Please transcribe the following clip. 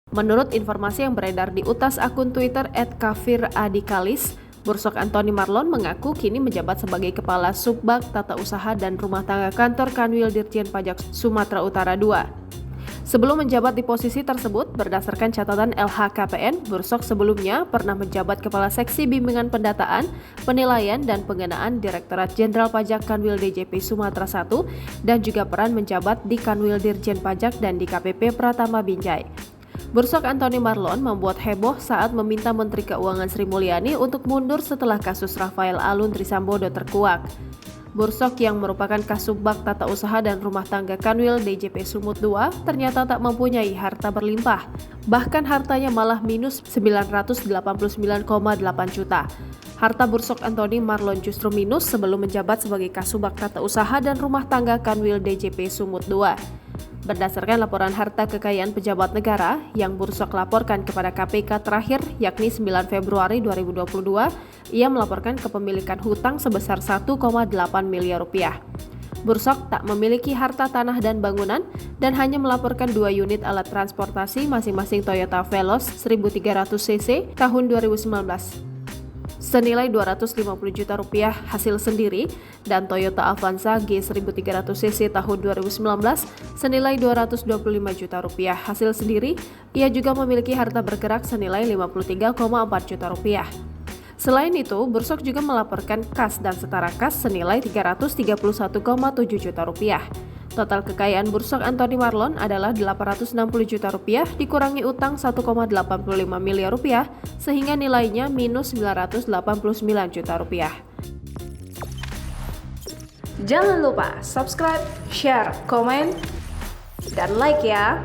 Menurut informasi yang beredar di utas akun Twitter @kafiradikalis, Bursok Antoni Marlon mengaku kini menjabat sebagai Kepala Subbag Tata Usaha dan Rumah Tangga Kantor Kanwil Dirjen Pajak Sumatera Utara II. Sebelum menjabat di posisi tersebut, berdasarkan catatan LHKPN, Bursok sebelumnya pernah menjabat Kepala Seksi Bimbingan Pendataan, Penilaian, dan Pengenaan Direktorat Jenderal Pajak Kanwil DJP Sumatera I dan juga peran menjabat di Kanwil Dirjen Pajak dan di KPP Pratama Binjai. Bursok Antoni Marlon membuat heboh saat meminta Menteri Keuangan Sri Mulyani untuk mundur setelah kasus Rafael Alun Trisambodo terkuak. Bursok yang merupakan Kasubbag Tata Usaha dan Rumah Tangga Kanwil DJP Sumut II ternyata tak mempunyai harta berlimpah. Bahkan hartanya malah minus 989,8 juta. Harta Bursok Antoni Marlon justru minus sebelum menjabat sebagai Kasubbag Tata Usaha dan Rumah Tangga Kanwil DJP Sumut II. Berdasarkan laporan harta kekayaan pejabat negara yang Bursok laporkan kepada KPK terakhir yakni 9 Februari 2022, ia melaporkan kepemilikan hutang sebesar 1,8 miliar rupiah. Bursok tak memiliki harta tanah dan bangunan dan hanya melaporkan 2 unit alat transportasi masing-masing Toyota Veloz 1300 cc tahun 2019. Senilai 250 juta rupiah hasil sendiri dan Toyota Avanza G1300 cc tahun 2019 senilai 225 juta rupiah hasil sendiri. Ia juga memiliki harta bergerak senilai 53,4 juta rupiah. Selain itu, Bursok juga melaporkan kas dan setara kas senilai 331,7 juta rupiah. Total kekayaan Bursok Antoni Marlon adalah 860 juta rupiah dikurangi utang 1,85 miliar rupiah sehingga nilainya minus 989 juta rupiah. Jangan lupa subscribe, share, komen, dan like ya!